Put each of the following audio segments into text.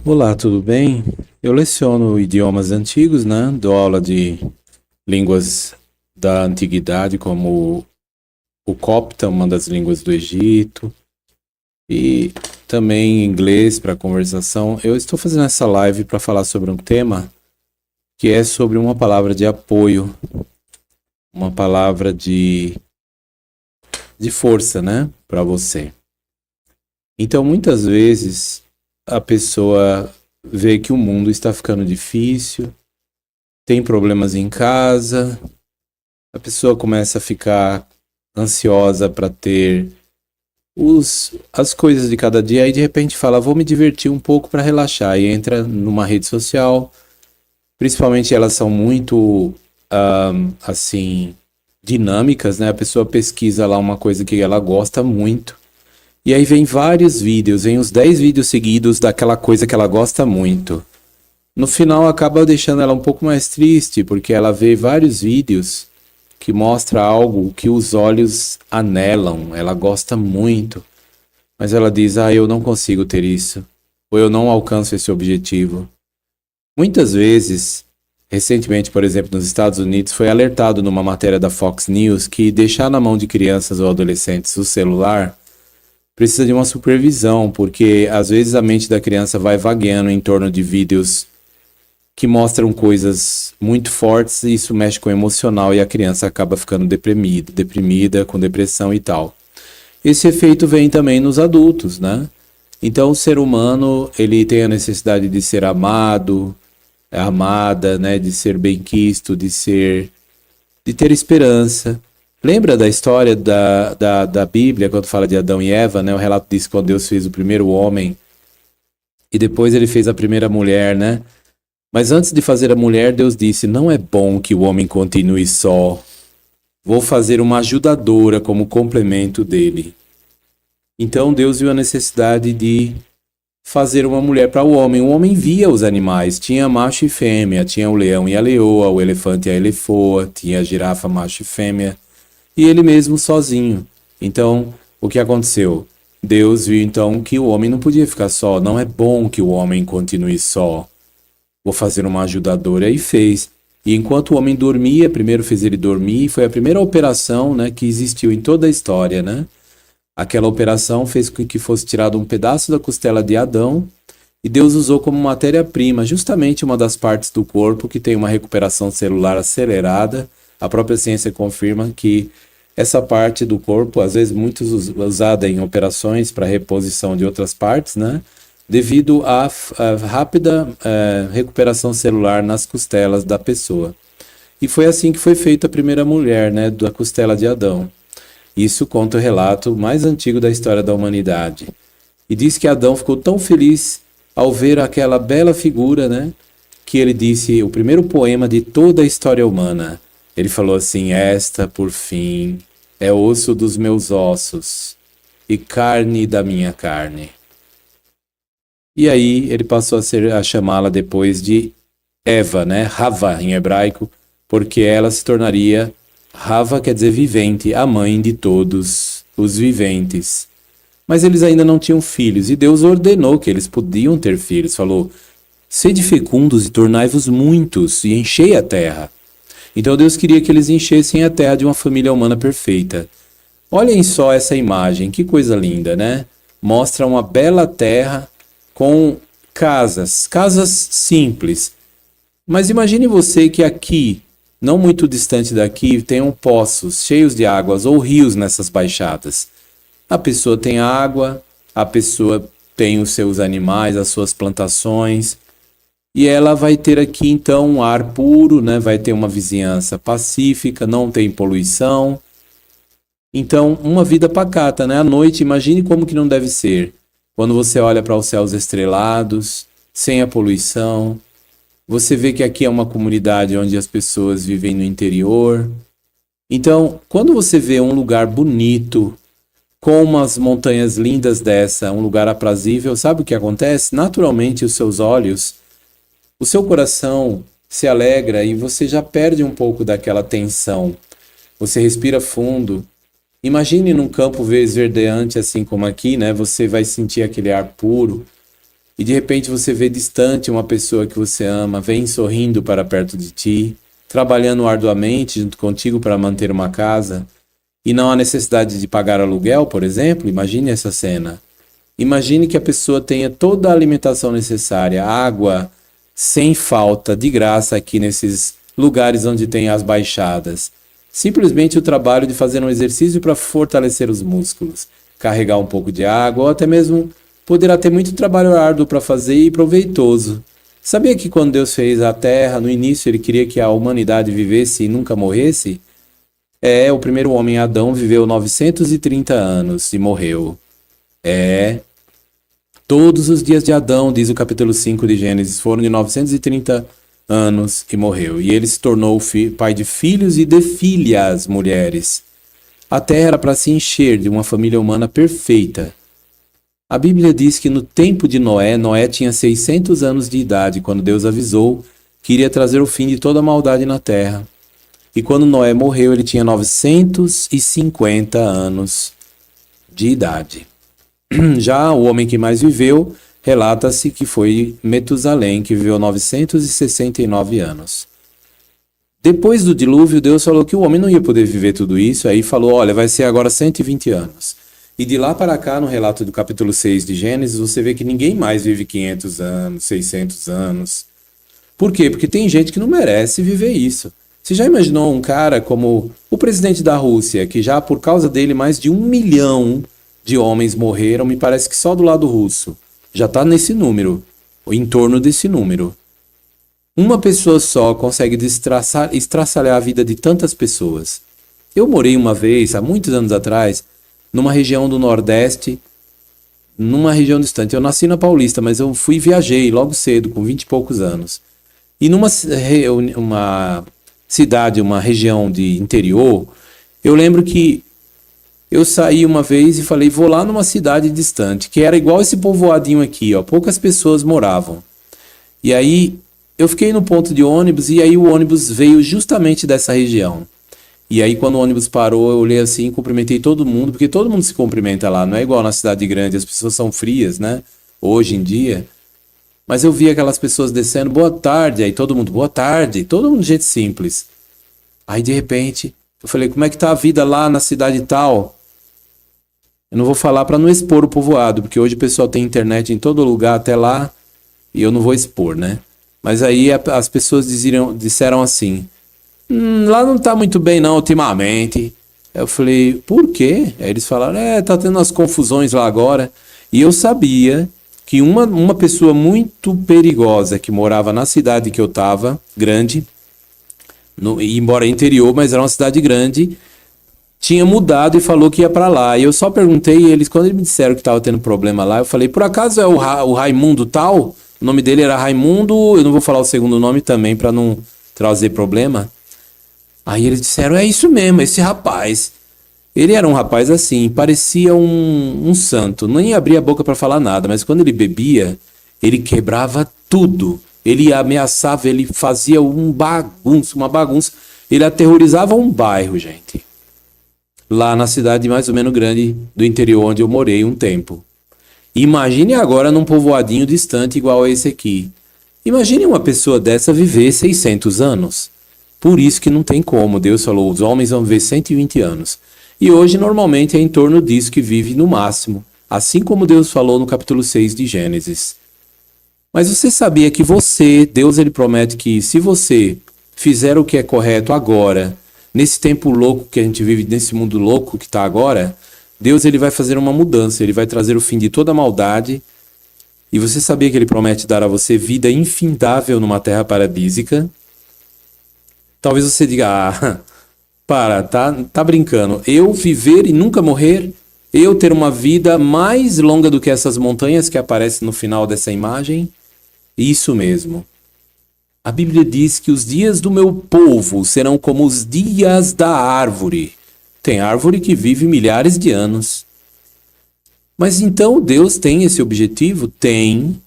Olá, tudo bem? Eu leciono idiomas antigos, né? Dou aula de línguas da antiguidade, como o copta, uma das línguas do Egito, e também inglês para conversação. Eu estou fazendo essa live para falar sobre um tema que é sobre uma palavra de apoio, uma palavra de força, né? Para você. Então, muitas vezes, a pessoa vê que o mundo está ficando difícil, tem problemas em casa, a pessoa começa a ficar ansiosa para ter as coisas de cada dia e de repente fala, vou me divertir um pouco para relaxar e entra numa rede social, principalmente elas são muito assim dinâmicas, né? A pessoa pesquisa lá uma coisa que ela gosta muito e aí vem vários vídeos, vem os 10 vídeos seguidos daquela coisa que ela gosta muito. No final acaba deixando ela um pouco mais triste, porque ela vê vários vídeos que mostra algo que os olhos anelam, ela gosta muito, mas ela diz: "Ah, eu não consigo ter isso", ou "Eu não alcanço esse objetivo". Muitas vezes, recentemente, por exemplo, nos Estados Unidos, foi alertado numa matéria da Fox News que deixar na mão de crianças ou adolescentes o celular precisa de uma supervisão, porque às vezes a mente da criança vai vagueando em torno de vídeos que mostram coisas muito fortes e isso mexe com o emocional e a criança acaba ficando deprimida, com depressão e tal. Esse efeito vem também nos adultos, né? Então o ser humano, ele tem a necessidade de ser amado, amada, né, de ser benquisto, de ter esperança. Lembra da história da Bíblia, quando fala de Adão e Eva, né? O relato diz que quando Deus fez o primeiro homem e depois ele fez a primeira mulher, né? Mas antes de fazer a mulher, Deus disse: "Não é bom que o homem continue só. Vou fazer uma ajudadora como complemento dele." Então Deus viu a necessidade de fazer uma mulher para o homem. O homem via os animais, tinha macho e fêmea, tinha o leão e a leoa, o elefante e a elefoa, tinha a girafa macho e fêmea, e ele mesmo sozinho. Então, o que aconteceu? Deus viu então que o homem não podia ficar só, não é bom que o homem continue só. Vou fazer uma ajudadora, e fez. E enquanto o homem dormia, primeiro fez ele dormir, e foi a primeira operação, né, que existiu em toda a história, né? Aquela operação fez com que fosse tirado um pedaço da costela de Adão, e Deus usou como matéria-prima justamente uma das partes do corpo que tem uma recuperação celular acelerada. A própria ciência confirma que essa parte do corpo, às vezes muito usada em operações para reposição de outras partes, né? Devido à rápida recuperação celular nas costelas da pessoa. E foi assim que foi feita a primeira mulher, né, da costela de Adão. Isso conta o relato mais antigo da história da humanidade. E diz que Adão ficou tão feliz ao ver aquela bela figura, né, que ele disse o primeiro poema de toda a história humana. Ele falou assim: "Esta, por fim, é osso dos meus ossos e carne da minha carne." E aí ele passou a chamá-la depois de Eva, né? Hava em hebraico, porque ela se tornaria, Hava quer dizer vivente, a mãe de todos os viventes. Mas eles ainda não tinham filhos, e Deus ordenou que eles podiam ter filhos. Falou: "Sede fecundos e tornai-vos muitos, e enchei a terra." Então Deus queria que eles enchessem a terra de uma família humana perfeita. Olhem só essa imagem, que coisa linda, né? Mostra uma bela terra com casas simples. Mas imagine você que aqui, não muito distante daqui, tenham poços cheios de águas ou rios nessas baixadas. A pessoa tem água, a pessoa tem os seus animais, as suas plantações, e ela vai ter aqui então um ar puro, né? Vai ter uma vizinhança pacífica, não tem poluição. Então, uma vida pacata, né? À noite, imagine como que não deve ser. Quando você olha para os céus estrelados, sem a poluição, você vê que aqui é uma comunidade onde as pessoas vivem no interior. Então, quando você vê um lugar bonito, com umas montanhas lindas dessa, um lugar aprazível, sabe o que acontece? Naturalmente, os seus olhos, o seu coração se alegra e você já perde um pouco daquela tensão. Você respira fundo. Imagine num campo esverdeante assim como aqui, né? Você vai sentir aquele ar puro. e de repente você vê distante uma pessoa que você ama, vem sorrindo para perto de ti, trabalhando arduamente junto contigo para manter uma casa, e não há necessidade de pagar aluguel, por exemplo. Imagine essa cena. Imagine que a pessoa tenha toda a alimentação necessária, água sem falta, de graça aqui nesses lugares onde tem as baixadas. Simplesmente o trabalho de fazer um exercício para fortalecer os músculos, carregar um pouco de água, ou até mesmo poderá ter muito trabalho árduo para fazer e proveitoso. Sabia que quando Deus fez a terra, no início ele queria que a humanidade vivesse e nunca morresse? O primeiro homem, Adão, viveu 930 anos e morreu. Todos os dias de Adão, diz o capítulo 5 de Gênesis, foram de 930 anos e morreu. E ele se tornou pai de filhos e de filhas mulheres. A terra era para se encher de uma família humana perfeita. A Bíblia diz que no tempo de Noé, Noé tinha 600 anos de idade, quando Deus avisou que iria trazer o fim de toda a maldade na terra. E quando Noé morreu, ele tinha 950 anos de idade. Já o homem que mais viveu, relata-se que foi Metusalém, que viveu 969 anos. Depois do dilúvio, Deus falou que o homem não ia poder viver tudo isso, aí falou, olha, vai ser agora 120 anos. E de lá para cá, no relato do capítulo 6 de Gênesis, você vê que ninguém mais vive 500 anos, 600 anos. Por quê? Porque tem gente que não merece viver isso. Você já imaginou um cara como o presidente da Rússia, que já por causa dele mais de 1 milhão de homens morreram, me parece que só do lado russo. Já está nesse número, ou em torno desse número. Uma pessoa só consegue estraçalhar a vida de tantas pessoas. Eu morei uma vez, há muitos anos atrás, numa região do Nordeste, numa região distante. Eu nasci na Paulista, mas eu viajei logo cedo, com 20 e poucos anos. E numa uma cidade, uma região de interior, eu lembro que eu saí uma vez e falei, vou lá numa cidade distante, que era igual esse povoadinho aqui, ó, poucas pessoas moravam. E aí eu fiquei no ponto de ônibus e aí o ônibus veio justamente dessa região. E aí quando o ônibus parou, eu olhei assim, cumprimentei todo mundo, porque todo mundo se cumprimenta lá, não é igual na cidade grande, as pessoas são frias, né? Hoje em dia. Mas eu vi aquelas pessoas descendo, boa tarde, aí todo mundo, boa tarde, todo mundo de jeito simples. Aí de repente, eu falei, como é que tá a vida lá na cidade tal? Eu não vou falar para não expor o povoado, porque hoje o pessoal tem internet em todo lugar, até lá, e eu não vou expor, né? Mas aí as pessoas disseram assim, lá não tá muito bem não, ultimamente. Eu falei, por quê? Aí eles falaram, tá tendo umas confusões lá agora. E eu sabia que uma pessoa muito perigosa que morava na cidade que eu tava, grande, embora interior, mas era uma cidade grande, tinha mudado e falou que ia pra lá. E eu só perguntei, e eles, quando eles me disseram que tava tendo problema lá, eu falei, por acaso é o Raimundo tal? O nome dele era Raimundo, eu não vou falar o segundo nome também pra não trazer problema. Aí eles disseram, é isso mesmo, esse rapaz. Ele era um rapaz assim, parecia um santo, nem abria a boca pra falar nada, mas quando ele bebia, ele quebrava tudo. Ele ameaçava, ele fazia uma bagunça. Ele aterrorizava um bairro, gente. Lá na cidade mais ou menos grande do interior onde eu morei um tempo. Imagine agora num povoadinho distante igual a esse aqui. Imagine uma pessoa dessa viver 600 anos. Por isso que não tem como. Deus falou, os homens vão viver 120 anos. E hoje normalmente é em torno disso que vive no máximo. Assim como Deus falou no capítulo 6 de Gênesis. Mas você sabia que Deus ele promete que se você fizer o que é correto agora, nesse tempo louco que a gente vive, nesse mundo louco que está agora, Deus ele vai fazer uma mudança, ele vai trazer o fim de toda a maldade. E você sabia que ele promete dar a você vida infindável numa terra paradísica? Talvez você diga, tá brincando. Eu viver e nunca morrer? Eu ter uma vida mais longa do que essas montanhas que aparecem no final dessa imagem? Isso mesmo. A Bíblia diz que os dias do meu povo serão como os dias da árvore. Tem árvore que vive milhares de anos. Mas então Deus tem esse objetivo? Tem.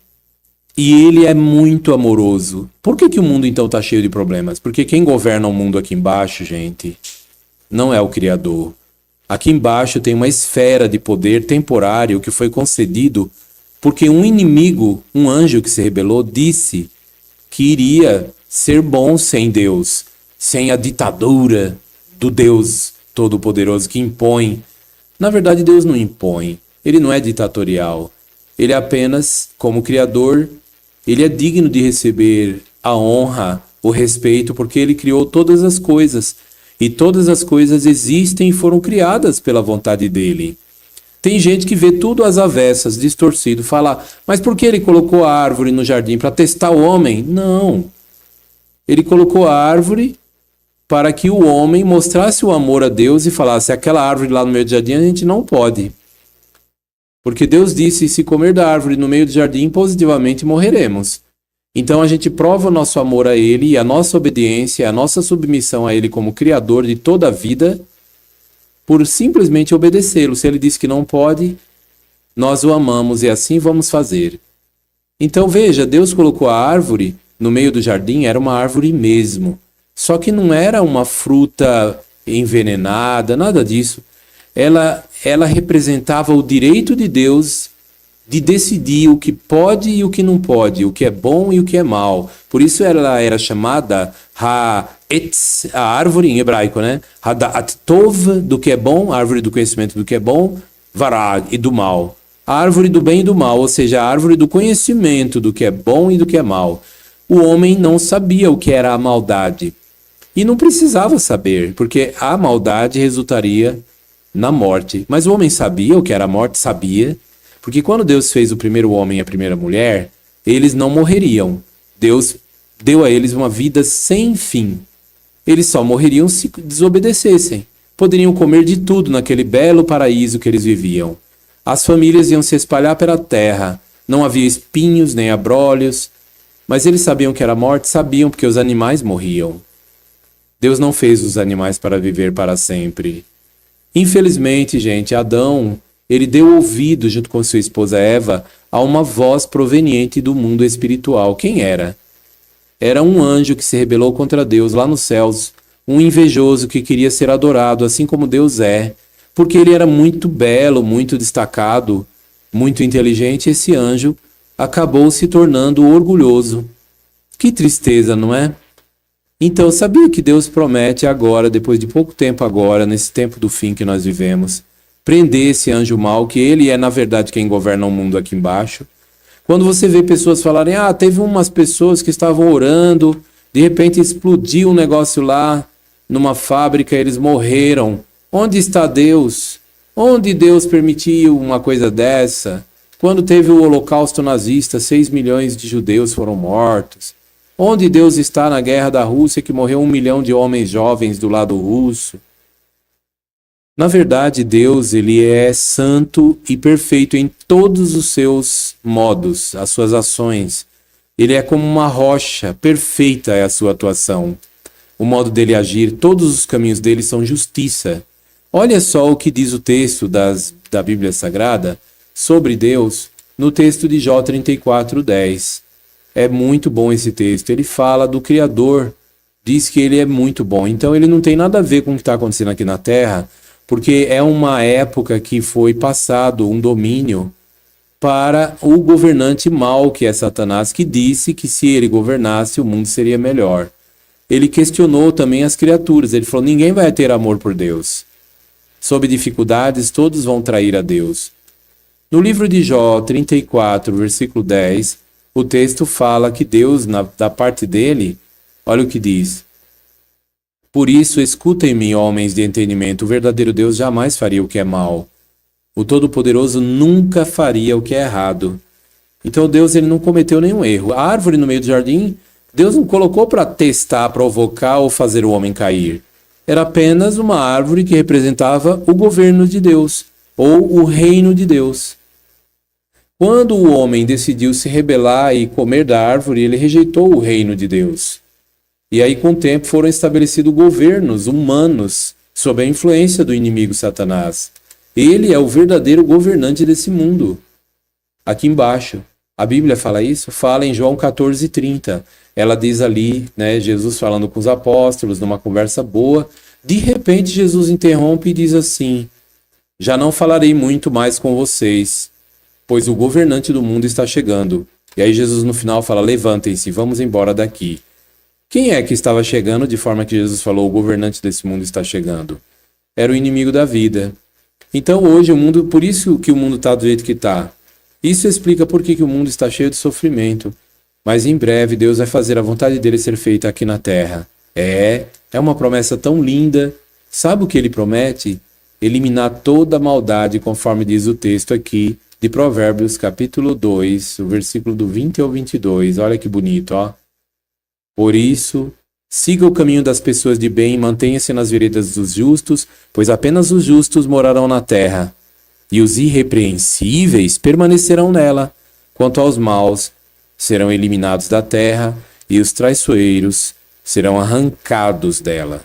E ele é muito amoroso. Por que o mundo então está cheio de problemas? Porque quem governa o mundo aqui embaixo, gente, não é o Criador. Aqui embaixo tem uma esfera de poder temporário que foi concedido Porque um inimigo, um anjo que se rebelou, disse que iria ser bom sem Deus, sem a ditadura do Deus Todo-Poderoso que impõe. Na verdade, Deus não impõe, ele não é ditatorial. Ele é apenas, como Criador, ele é digno de receber a honra, o respeito, porque ele criou todas as coisas. E todas as coisas existem e foram criadas pela vontade dele. Tem gente que vê tudo às avessas, distorcido, fala, mas por que ele colocou a árvore no jardim? Para testar o homem? Não. Ele colocou a árvore para que o homem mostrasse o amor a Deus e falasse, aquela árvore lá no meio do jardim a gente não pode. Porque Deus disse, se comer da árvore no meio do jardim, positivamente morreremos. Então a gente prova o nosso amor a Ele e a nossa obediência, a nossa submissão a Ele como Criador de toda a vida, por simplesmente obedecê-lo. Se Ele disse que não pode, nós o amamos e assim vamos fazer. Então veja, Deus colocou a árvore no meio do jardim, era uma árvore mesmo. Só que não era uma fruta envenenada, nada disso. Ela representava o direito de Deus de decidir o que pode e o que não pode, o que é bom e o que é mal. Por isso ela era chamada Ha'etz, a árvore em hebraico, né? Hada'at Tov, do que é bom, a árvore do conhecimento do que é bom, Varag, e do mal. A árvore do bem e do mal, ou seja, a árvore do conhecimento do que é bom e do que é mal. O homem não sabia o que era a maldade. E não precisava saber, porque a maldade resultaria na morte. Mas o homem sabia o que era a morte, sabia. Porque quando Deus fez o primeiro homem e a primeira mulher, eles não morreriam. Deus deu a eles uma vida sem fim. Eles só morreriam se desobedecessem. Poderiam comer de tudo naquele belo paraíso que eles viviam. As famílias iam se espalhar pela terra. Não havia espinhos nem abrolhos. Mas eles sabiam que era morte? Sabiam, porque os animais morriam. Deus não fez os animais para viver para sempre. Infelizmente, gente, Adão, ele deu ouvido, junto com sua esposa Eva, a uma voz proveniente do mundo espiritual. Quem era? Era um anjo que se rebelou contra Deus lá nos céus, um invejoso que queria ser adorado, assim como Deus é, porque ele era muito belo, muito destacado, muito inteligente. Esse anjo acabou se tornando orgulhoso. Que tristeza, não é? Então, sabia que Deus promete agora, depois de pouco tempo agora, nesse tempo do fim que nós vivemos, prender esse anjo mau, que ele é, na verdade, quem governa o mundo aqui embaixo. Quando você vê pessoas falarem, teve umas pessoas que estavam orando, de repente explodiu um negócio lá, numa fábrica, eles morreram. Onde está Deus? Onde Deus permitiu uma coisa dessa? Quando teve o Holocausto nazista, 6 milhões de judeus foram mortos. Onde Deus está na guerra da Rússia, que morreu 1 milhão de homens jovens do lado russo? Na verdade, Deus, ele é santo e perfeito em todos os seus modos, as suas ações. Ele é como uma rocha, perfeita é a sua atuação. O modo dele agir, todos os caminhos dele são justiça. Olha só o que diz o texto da Bíblia Sagrada sobre Deus, no texto de Jó 34:10. É muito bom esse texto. Ele fala do Criador, diz que ele é muito bom. Então ele não tem nada a ver com o que está acontecendo aqui na Terra, porque é uma época que foi passado um domínio para o governante mau, que é Satanás, que disse que se ele governasse o mundo seria melhor. Ele questionou também as criaturas. Ele falou, ninguém vai ter amor por Deus. Sob dificuldades, todos vão trair a Deus. No livro de Jó 34, versículo 10, o texto fala que Deus, da parte dele, olha o que diz. Por isso, escutem-me, homens de entendimento, o verdadeiro Deus jamais faria o que é mal. O Todo-Poderoso nunca faria o que é errado. Então Deus, ele não cometeu nenhum erro. A árvore no meio do jardim, Deus não colocou para testar, provocar ou fazer o homem cair. Era apenas uma árvore que representava o governo de Deus, ou o reino de Deus. Quando o homem decidiu se rebelar e comer da árvore, ele rejeitou o reino de Deus. E aí, com o tempo, foram estabelecidos governos humanos sob a influência do inimigo Satanás. Ele é o verdadeiro governante desse mundo. Aqui embaixo, a Bíblia fala isso? Fala em João 14:30. Ela diz ali, né, Jesus falando com os apóstolos, numa conversa boa. De repente, Jesus interrompe e diz assim, já não falarei muito mais com vocês, pois o governante do mundo está chegando. E aí Jesus no final fala, levantem-se, vamos embora daqui. Quem é que estava chegando de forma que Jesus falou, o governante desse mundo está chegando? Era o inimigo da vida. Então hoje o mundo, por isso que o mundo está do jeito que está. Isso explica por que o mundo está cheio de sofrimento. Mas em breve Deus vai fazer a vontade dele ser feita aqui na terra. É uma promessa tão linda. Sabe o que ele promete? Eliminar toda a maldade, conforme diz o texto aqui de Provérbios, capítulo 2, o versículo do 20 ao 22. Olha que bonito, ó. Por isso, siga o caminho das pessoas de bem, mantenha-se nas veredas dos justos, pois apenas os justos morarão na terra, e os irrepreensíveis permanecerão nela. Quanto aos maus, serão eliminados da terra, e os traiçoeiros serão arrancados dela.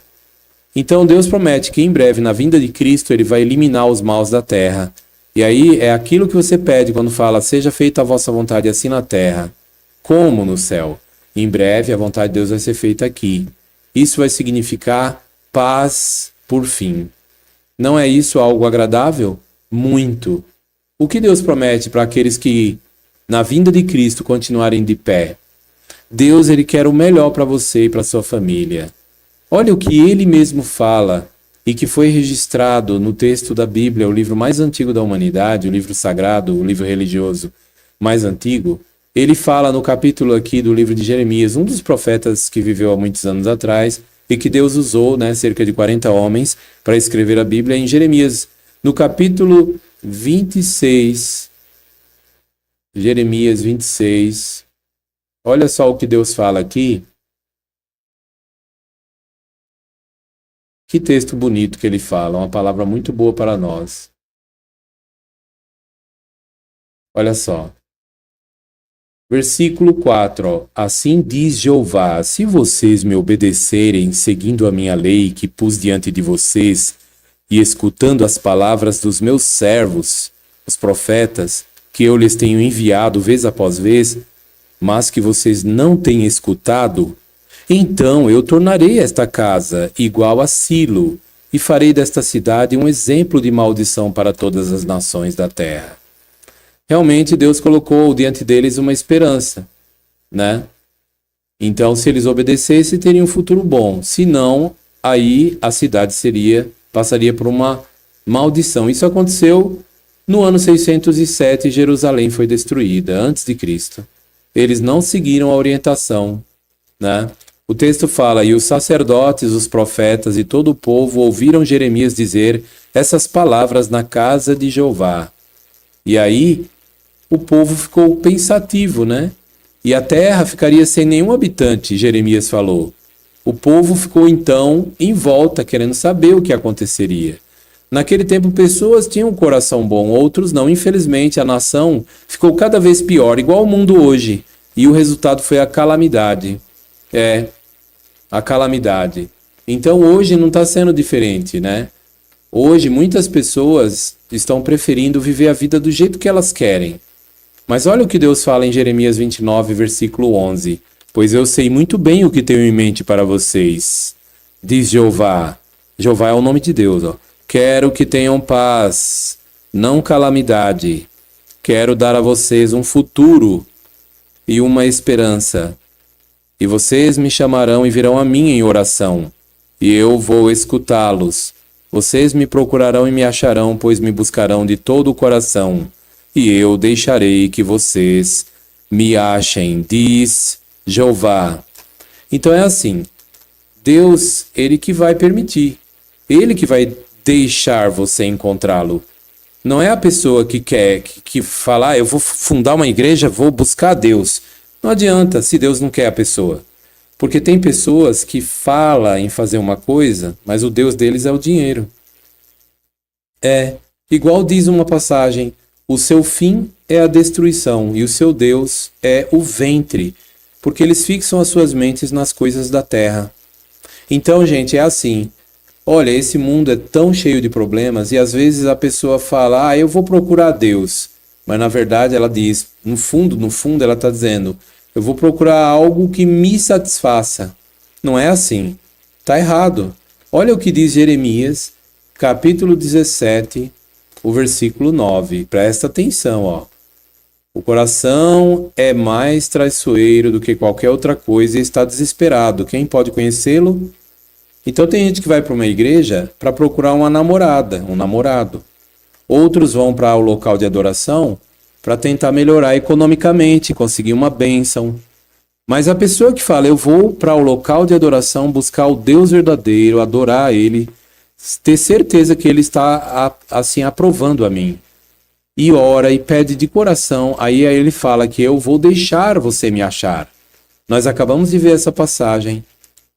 Então Deus promete que em breve, na vinda de Cristo, ele vai eliminar os maus da terra. E aí é aquilo que você pede quando fala, seja feita a vossa vontade assim na terra, como no céu. Em breve a vontade de Deus vai ser feita aqui. Isso vai significar paz por fim. Não é isso algo agradável? Muito. O que Deus promete para aqueles que, na vinda de Cristo, continuarem de pé? Deus, ele quer o melhor para você e para sua família. Olha o que ele mesmo fala e que foi registrado no texto da Bíblia, o livro mais antigo da humanidade, o livro sagrado, o livro religioso mais antigo. Ele fala no capítulo aqui do livro de Jeremias, um dos profetas que viveu há muitos anos atrás e que Deus usou, cerca de 40 homens, para escrever a Bíblia. Em Jeremias, no capítulo 26, Jeremias 26, olha só o que Deus fala aqui. Que texto bonito que ele fala, uma palavra muito boa para nós. Olha só. Versículo 4, ó. Assim diz Jeová, se vocês me obedecerem, seguindo a minha lei que pus diante de vocês, e escutando as palavras dos meus servos, os profetas, que eu lhes tenho enviado vez após vez, mas que vocês não têm escutado, então eu tornarei esta casa igual a Silo, e farei desta cidade um exemplo de maldição para todas as nações da terra. Realmente Deus colocou diante deles uma esperança, Então, se eles obedecessem, teriam um futuro bom. Se não, aí a cidade passaria por uma maldição. Isso aconteceu no ano 607, Jerusalém foi destruída, antes de Cristo. Eles não seguiram a orientação, O texto fala, e os sacerdotes, os profetas e todo o povo ouviram Jeremias dizer essas palavras na casa de Jeová. E aí o povo ficou pensativo, E a terra ficaria sem nenhum habitante, Jeremias falou. O povo ficou então em volta, querendo saber o que aconteceria. Naquele tempo, pessoas tinham um coração bom, outros não. Infelizmente, a nação ficou cada vez pior, igual o mundo hoje. E o resultado foi a calamidade. A calamidade. Então, hoje não está sendo diferente, Hoje, muitas pessoas estão preferindo viver a vida do jeito que elas querem. Mas olha o que Deus fala em Jeremias 29, versículo 11. Pois eu sei muito bem o que tenho em mente para vocês. Diz Jeová. Jeová é o nome de Deus, ó. Quero que tenham paz, não calamidade. Quero dar a vocês um futuro e uma esperança. E vocês me chamarão e virão a mim em oração. E eu vou escutá-los. Vocês me procurarão e me acharão, pois me buscarão de todo o coração. E eu deixarei que vocês me achem, diz Jeová. Então é assim, Deus, ele que vai permitir, ele que vai deixar você encontrá-lo. Não é a pessoa que quer, que fala, eu vou fundar uma igreja, vou buscar Deus. Não adianta se Deus não quer a pessoa. Porque tem pessoas que falam em fazer uma coisa, mas o Deus deles é o dinheiro. Igual diz uma passagem, o seu fim é a destruição e o seu Deus é o ventre, porque eles fixam as suas mentes nas coisas da terra. Então, gente, é assim. Olha, esse mundo é tão cheio de problemas e às vezes a pessoa fala, eu vou procurar Deus. Mas na verdade ela diz, no fundo ela está dizendo, eu vou procurar algo que me satisfaça. Não é assim. Está errado. Olha o que diz Jeremias, capítulo 17, o versículo 9. Presta atenção, ó. O coração é mais traiçoeiro do que qualquer outra coisa e está desesperado. Quem pode conhecê-lo? Então tem gente que vai para uma igreja para procurar uma namorada, um namorado. Outros vão para o local de adoração para tentar melhorar economicamente, conseguir uma bênção. Mas a pessoa que fala, eu vou para o local de adoração buscar o Deus verdadeiro, adorar Ele, ter certeza que Ele está assim aprovando a mim. E ora e pede de coração, aí ele fala que eu vou deixar você me achar. Nós acabamos de ver essa passagem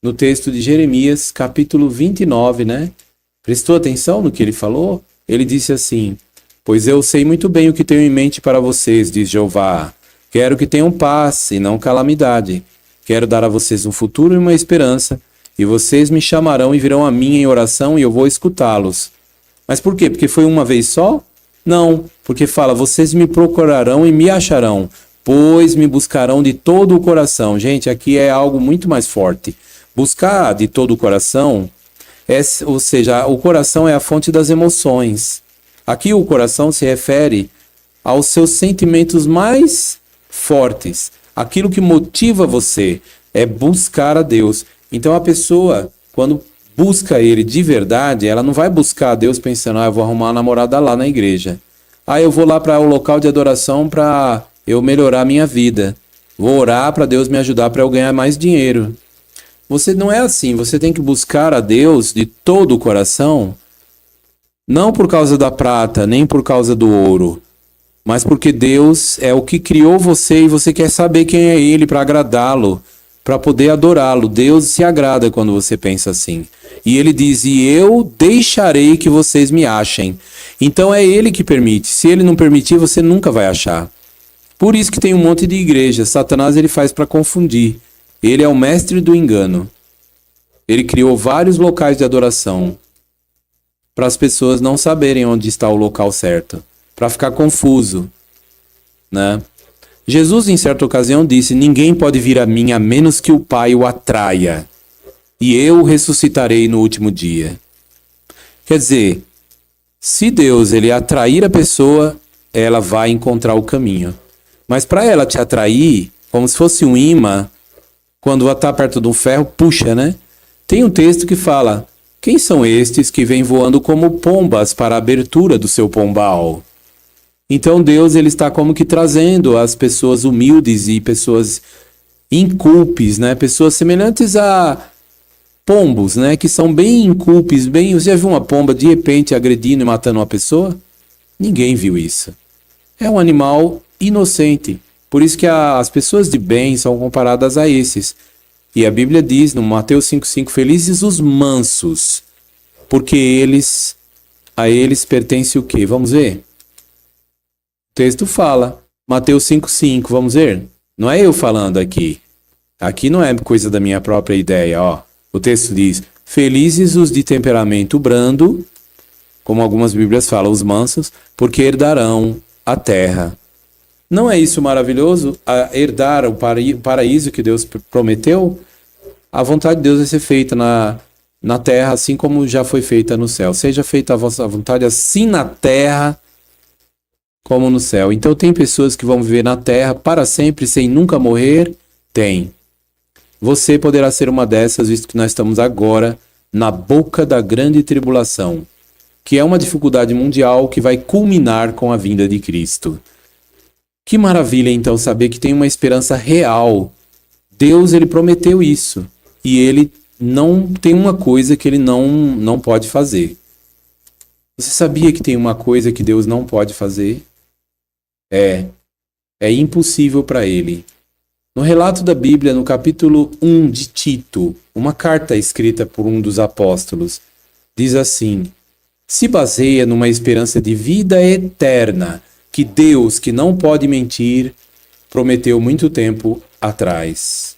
no texto de Jeremias, capítulo 29, né? Prestou atenção no que ele falou? Ele disse assim, pois eu sei muito bem o que tenho em mente para vocês, diz Jeová. Quero que tenham paz e não calamidade. Quero dar a vocês um futuro e uma esperança, e vocês me chamarão e virão a mim em oração e eu vou escutá-los. Mas por quê? Porque foi uma vez só? Não, porque fala, vocês me procurarão e me acharão, pois me buscarão de todo o coração. Gente, aqui é algo muito mais forte. Buscar de todo o coração, ou seja, o coração é a fonte das emoções. Aqui o coração se refere aos seus sentimentos mais fortes. Aquilo que motiva você é buscar a Deus. Então a pessoa, quando busca Ele de verdade, ela não vai buscar a Deus pensando, eu vou arrumar uma namorada lá na igreja. Eu vou lá para o local de adoração para eu melhorar a minha vida. Vou orar para Deus me ajudar para eu ganhar mais dinheiro. Você não é assim, você tem que buscar a Deus de todo o coração, não por causa da prata, nem por causa do ouro, mas porque Deus é o que criou você e você quer saber quem é Ele para agradá-lo, para poder adorá-lo. Deus se agrada quando você pensa assim. E Ele diz, e eu deixarei que vocês me achem. Então é Ele que permite. Se Ele não permitir, você nunca vai achar. Por isso que tem um monte de igrejas. Satanás ele faz para confundir. Ele é o mestre do engano. Ele criou vários locais de adoração para as pessoas não saberem onde está o local certo, para ficar confuso, né? Jesus, em certa ocasião, disse, ninguém pode vir a mim a menos que o Pai o atraia, e eu o ressuscitarei no último dia. Quer dizer, se Deus ele atrair a pessoa, ela vai encontrar o caminho. Mas para ela te atrair, como se fosse um imã, quando está perto de um ferro, puxa, né? Tem um texto que fala, quem são estes que vêm voando como pombas para a abertura do seu pombal? Então Deus ele está como que trazendo as pessoas humildes e pessoas incúpes, né? Pessoas semelhantes a pombos, né? Que são bem incúpes, bem... Você já viu uma pomba de repente agredindo e matando uma pessoa? Ninguém viu isso. É um animal inocente. Por isso que as pessoas de bem são comparadas a esses. E a Bíblia diz no Mateus 5,5, felizes os mansos, porque a eles pertence o quê? Vamos ver? O texto fala, Mateus 5,5, vamos ver? Não é eu falando aqui. Aqui não é coisa da minha própria ideia, ó. O texto diz, felizes os de temperamento brando, como algumas Bíblias falam, os mansos, porque herdarão a terra. Não é isso maravilhoso? A herdar o paraíso que Deus prometeu? A vontade de Deus vai ser feita na terra, assim como já foi feita no céu. Seja feita a vossa vontade assim na terra como no céu. Então tem pessoas que vão viver na terra para sempre sem nunca morrer? Tem. Você poderá ser uma dessas, visto que nós estamos agora na boca da grande tribulação, que é uma dificuldade mundial que vai culminar com a vinda de Cristo. Que maravilha então saber que tem uma esperança real. Deus ele prometeu isso. E ele não tem uma coisa que ele não pode fazer. Você sabia que tem uma coisa que Deus não pode fazer? É impossível para ele. No relato da Bíblia, no capítulo 1 de Tito, uma carta escrita por um dos apóstolos, diz assim, se baseia numa esperança de vida eterna, que Deus, que não pode mentir, prometeu muito tempo atrás.